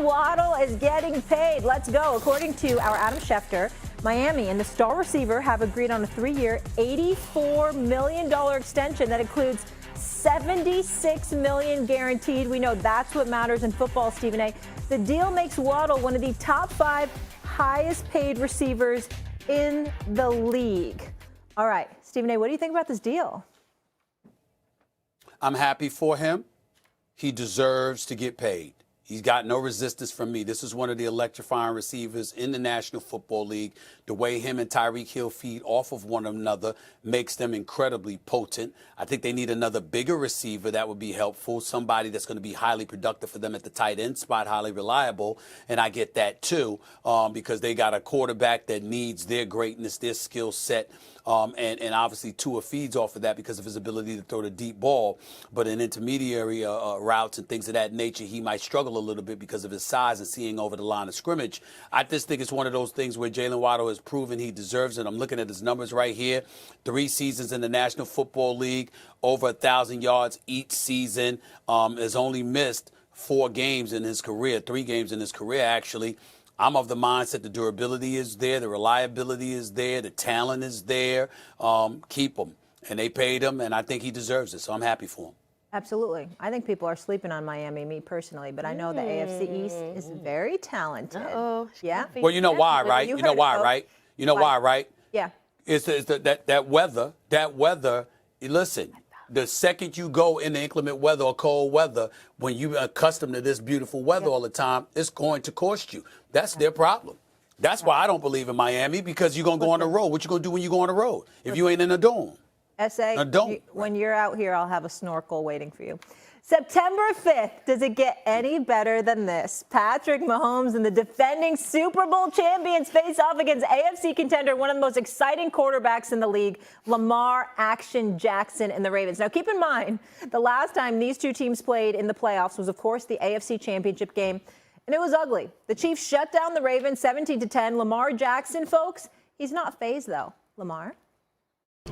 Waddle is getting paid. Let's go. According to our Adam Schefter, Miami and the star receiver have agreed on a 3-year, $84 million extension that includes $76 million guaranteed. We know that's what matters in football, Stephen A. The deal makes Waddle one of the top 5 highest paid receivers in the league. All right, Stephen A., what do you think about this deal? I'm happy for him. He deserves to get paid. He's got no resistance from me. This is one of the electrifying receivers in the National Football League. The way him and Tyreek Hill feed off of one another makes them incredibly potent. I think they need another bigger receiver that would be helpful, somebody that's going to be highly productive for them at the tight end spot, highly reliable. And I get that, too, because they got a quarterback that needs their greatness, their skill set. And obviously Tua feeds off of that because of his ability to throw the deep ball. But in intermediary routes and things of that nature, he might struggle a little bit because of his size and seeing over the line of scrimmage. I just think it's one of those things where Jalen Waddle has proven he deserves it. I'm looking at his numbers right here. 3 seasons in the National Football League, over 1,000 yards each season. Has only missed 4 games in his career, 3 games in his career, actually. I'm of the mindset the durability is there, the reliability is there, the talent is there. Keep him. And they paid him, and I think he deserves it, so I'm happy for him. Absolutely. I think people are sleeping on Miami, me personally, but I know the AFC East is very talented. Uh-oh. Yeah? Well, you know why, right? You know why, right? You know why, right? Yeah. It's that weather, listen, the second you go into inclement weather or cold weather, when you're accustomed to this beautiful weather all the time, it's going to cost you. That's their problem. That's why I don't believe in Miami, because you're going to go on the road. What you going to do when you go on the road if you ain't in a dome? SA, when you're out here, I'll have a snorkel waiting for you. September 5th, does it get any better than this? Patrick Mahomes and the defending Super Bowl champions face off against AFC contender, one of the most exciting quarterbacks in the league, Lamar Action Jackson and the Ravens. Now, keep in mind, the last time these two teams played in the playoffs was, of course, the AFC Championship game, and it was ugly. The Chiefs shut down the Ravens 17-10. Lamar Jackson, folks, he's not phased, though. Lamar?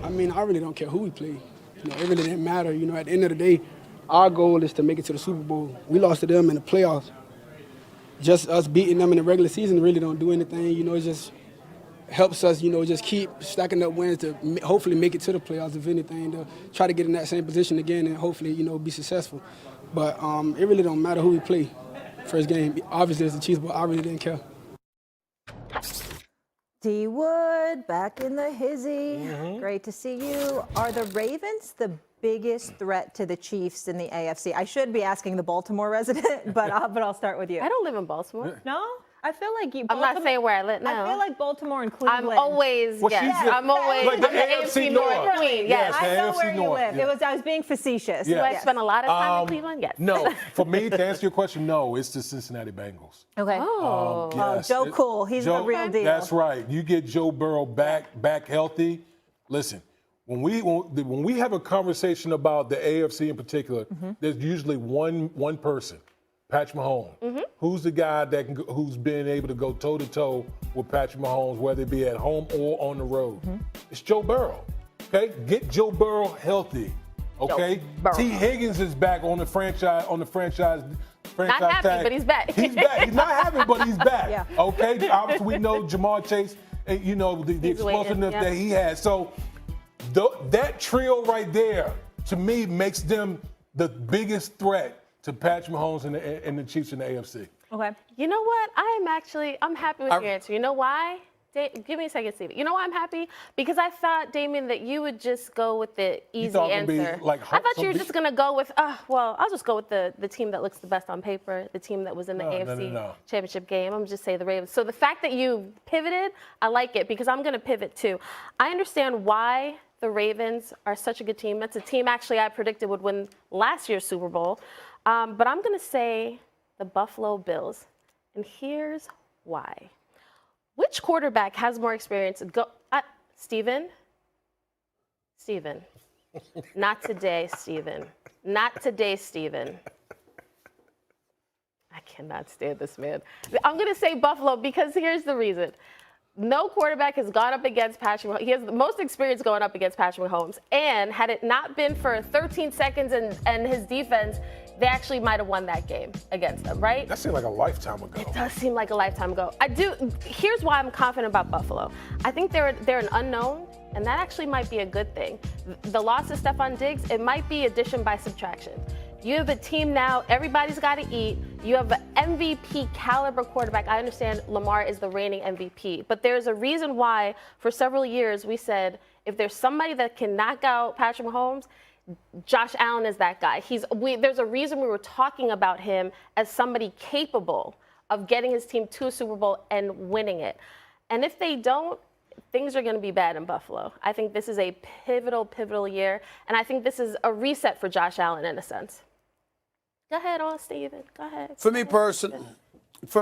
I mean, I really don't care who we play. It really didn't matter. At the end of the day, our goal is to make it to the Super Bowl. We lost to them in the playoffs. Just us beating them in the regular season really don't do anything. It just helps us, just keep stacking up wins to hopefully make it to the playoffs, if anything, to try to get in that same position again and hopefully, be successful. But it really don't matter who we play first game. Obviously, it's the Chiefs, but I really didn't care. D. Wood, back in the hizzy. Great to see you. Are the Ravens the biggest threat to the Chiefs in the AFC? I should be asking the Baltimore resident, but I'll start with you. I don't live in Baltimore. No? I feel like you. I'm not saying where I live now. I feel like Baltimore and Cleveland. I'm always, I'm always like the AFC North Queen. Yes. I know where AFC you North, live. yeah. I was being facetious. Yeah. Do I spend a lot of time in Cleveland? Yes. No, for me, to answer your question, no, it's the Cincinnati Bengals. Okay. Yes. Joe Cool, he's the real deal. That's right. You get Joe Burrow back healthy. Listen, when we have a conversation about the AFC in particular, there's usually one person, Patrick Mahomes. Who's the guy who's been able to go toe-to-toe with Patrick Mahomes, whether it be at home or on the road? It's Joe Burrow. Okay? Get Joe Burrow healthy. Okay? T. Higgins is back on the franchise Not happy, tag. but he's back. He's back. He's not happy, but he's back. Yeah. Okay? Obviously, we know Jamar Chase, and the explosiveness that he has. So that trio right there, to me, makes them the biggest threat to Patrick Mahomes and the Chiefs in the AFC. Okay. You know what? I'm happy with your answer. You know why? Give me a second, Steve. You know why I'm happy? Because I thought, Damien, that you would just go with the easy answer. I thought you were just going to go with, I'll just go with the team that looks the best on paper, the team that was in the AFC Championship game. I'm going to just say the Ravens. So the fact that you pivoted, I like it, because I'm going to pivot too. I understand why the Ravens are such a good team. That's a team actually I predicted would win last year's Super Bowl. But I'm going to say the Buffalo Bills. And here's why. Which quarterback has more experience? Steven? Not today, Steven. Not today, Steven. I cannot stand this man. I'm going to say Buffalo because here's the reason. No quarterback has gone up against Patrick Mahomes. He has the most experience going up against Patrick Mahomes. And had it not been for 13 seconds and his defense, they actually might have won that game against them, right? That seemed like a lifetime ago. It does seem like a lifetime ago. Here's why I'm confident about Buffalo. I think they're an unknown, and that actually might be a good thing. The loss of Stephon Diggs, it might be addition by subtraction. You have a team now, everybody's got to eat. You have an MVP caliber quarterback. I understand Lamar is the reigning MVP, but there's a reason why for several years we said if there's somebody that can knock out Patrick Mahomes, Josh Allen is that guy. There's a reason we were talking about him as somebody capable of getting his team to a Super Bowl and winning it. And if they don't, things are going to be bad in Buffalo. I think this is a pivotal year, and I think this is a reset for Josh Allen in a sense. Go ahead, Steven. Go ahead. For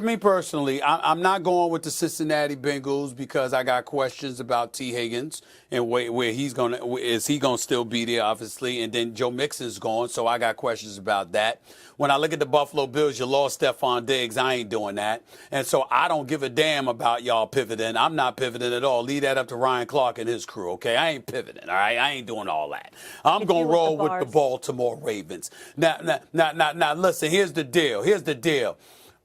me personally, I'm not going with the Cincinnati Bengals because I got questions about T. Higgins and where is he gonna still be there, obviously, and then Joe Mixon's gone, so I got questions about that. When I look at the Buffalo Bills, you lost Stephon Diggs. I ain't doing that, and so I don't give a damn about y'all pivoting. I'm not pivoting at all. Leave that up to Ryan Clark and his crew, okay? I ain't pivoting, all right? I ain't doing all that. I'm gonna roll with the Baltimore Ravens. Now, listen. Here's the deal.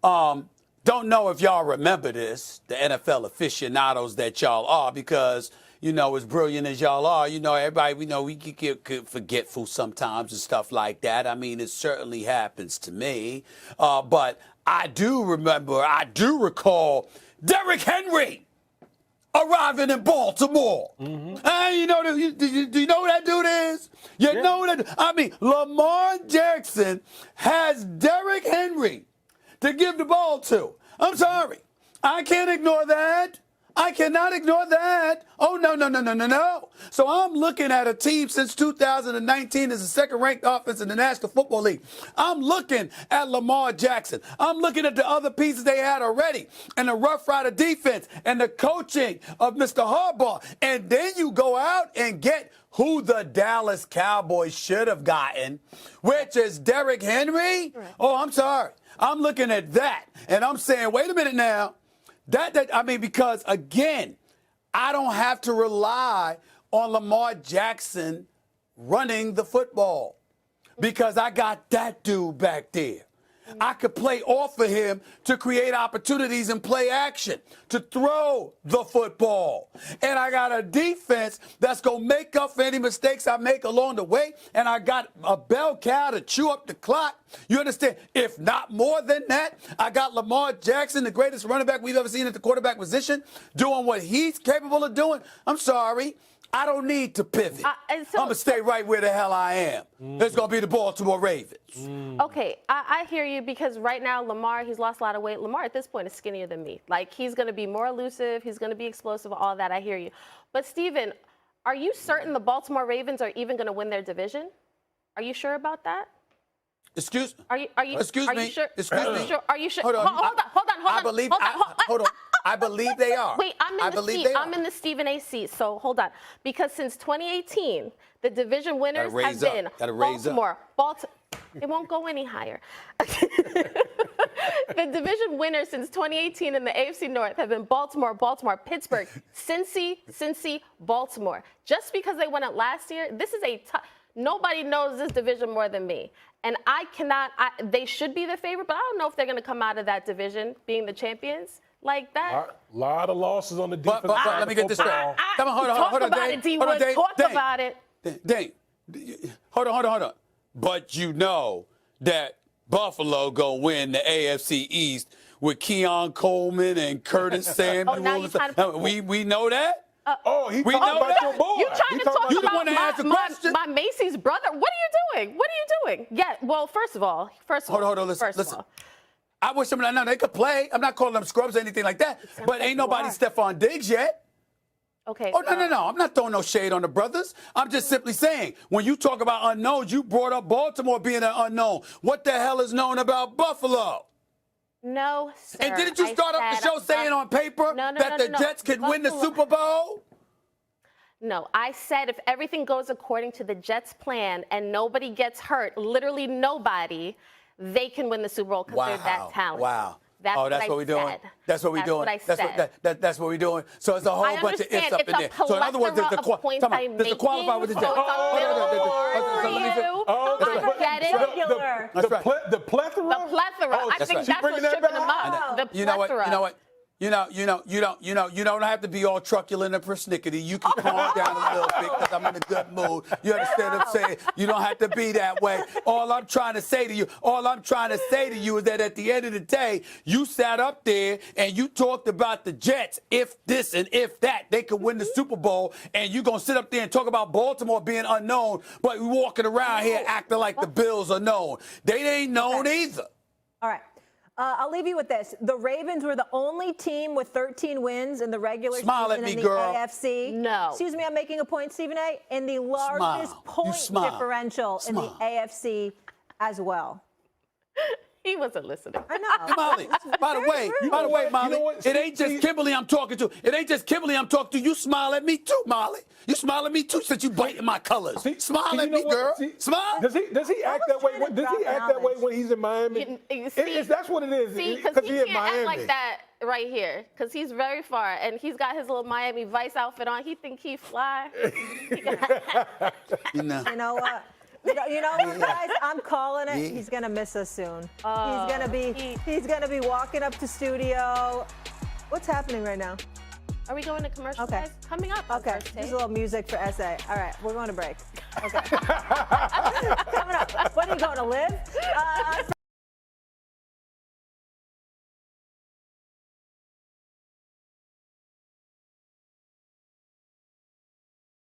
Don't know if y'all remember this, the NFL aficionados that y'all are, because, as brilliant as y'all are, everybody, we get forgetful sometimes and stuff like that. I mean, it certainly happens to me. But I do recall Derrick Henry arriving in Baltimore. Mm-hmm. And do you know who that dude is? You know that? I mean, Lamar Jackson has Derrick Henry to give the ball to. I'm sorry. I can't ignore that. I cannot ignore that. Oh, no. So I'm looking at a team since 2019 as the second-ranked offense in the National Football League. I'm looking at Lamar Jackson. I'm looking at the other pieces they had already and the Rough Rider defense and the coaching of Mr. Harbaugh. And then you go out and get who the Dallas Cowboys should have gotten, which is Derrick Henry. Right. Oh, I'm sorry. I'm looking at that, and I'm saying, wait a minute now. Because, again, I don't have to rely on Lamar Jackson running the football because I got that dude back there. I could play off of him to create opportunities and play action, to throw the football. And I got a defense that's going to make up for any mistakes I make along the way. And I got a bell cow to chew up the clock. You understand? If not more than that, I got Lamar Jackson, the greatest running back we've ever seen at the quarterback position, doing what he's capable of doing. I'm sorry. I don't need to pivot. I'm going to stay right where the hell I am. It's going to be the Baltimore Ravens. Okay, I hear you because right now Lamar, he's lost a lot of weight. Lamar at this point is skinnier than me. Like, he's going to be more elusive. He's going to be explosive, all that. I hear you. But, Steven, are you certain the Baltimore Ravens are even going to win their division? Are you sure about that? Excuse me. Are you sure? Excuse me. Sure? Are you sure? Hold on. I believe they are. Wait, I'm in the Stephen A seat, so hold on. Because since 2018, the division winners have been Baltimore. It won't go any higher. The division winners since 2018 in the AFC North have been Baltimore, Pittsburgh, Cincy, Baltimore. Just because they won it last year, this is nobody knows this division more than me. And they should be the favorite, but I don't know if they're going to come out of that division being the champions. Like that. A lot of losses on the defense. But let me get this straight. Come on, hold on. Talk about it. Dang. Hold on. But you know that Buffalo gonna win the AFC East with Keon Coleman and Curtis Samuel. We know that. He talking about your boy. You trying to talk about my Macy's brother? What are you doing? Yeah. Well, first of all. Hold on. Listen. I wish them they could play. I'm not calling them scrubs or anything like that. But ain't nobody Stephon Diggs yet. Okay. Oh, no. I'm not throwing no shade on the brothers. I'm just simply saying, when you talk about unknowns, you brought up Baltimore being an unknown. What the hell is known about Buffalo? No, sir. And didn't you start off the show saying on paper that the Jets could win the Super Bowl? No, I said if everything goes according to the Jets' plan and nobody gets hurt, literally nobody, they can win the Super Bowl because they're that talented. Wow. That's what we're doing. That's what we're doing. That's what we're doing. So it's a whole bunch of ifs up in there. So in other words, there's a qualifier with the Jets. get it? Regular. The plethora? The plethora. Oh, I think she's that's bringing what's that tripping them back? up. The You know what? plethora. You know what? You don't have to be all truculent and persnickety. You can calm down a little bit because I'm in a good mood. You understand what I'm saying? You don't have to be that way. All I'm trying to say to you is that at the end of the day, you sat up there and you talked about the Jets, if this and if that, they could win the Super Bowl, and you're going to sit up there and talk about Baltimore being unknown, but we're walking around here acting like the Bills are known. They ain't known either. All right. I'll leave you with this. The Ravens were the only team with 13 wins in the regular Smile season at me, in the girl. AFC. No. Excuse me, I'm making a point, Stephen A. In the largest point differential in the AFC as well. He wasn't listening. I know. Molly, by the way, Molly, You know what? it ain't just Kimberly I'm talking to. It ain't just Kimberly I'm talking to. You smile at me too, Molly. You smile at me too since you biting my colors. Smile at me, girl. Smile. Does he act that way? trying to Does he drop act that way knowledge. when he's in Miami? That's what it is. See, because he he's in can't Miami. act like that right here, because he's very far, and he's got his little Miami Vice outfit on. He think he fly. You know. You know what? You know what, guys? I'm calling it. He's gonna miss us soon. He's gonna be walking up to studio. What's happening right now? Are we going to commercial, Okay. guys? Coming up on Okay, First Take. there's a little music for SA. All right, we're going to break. Okay. Coming up. What are you going to live?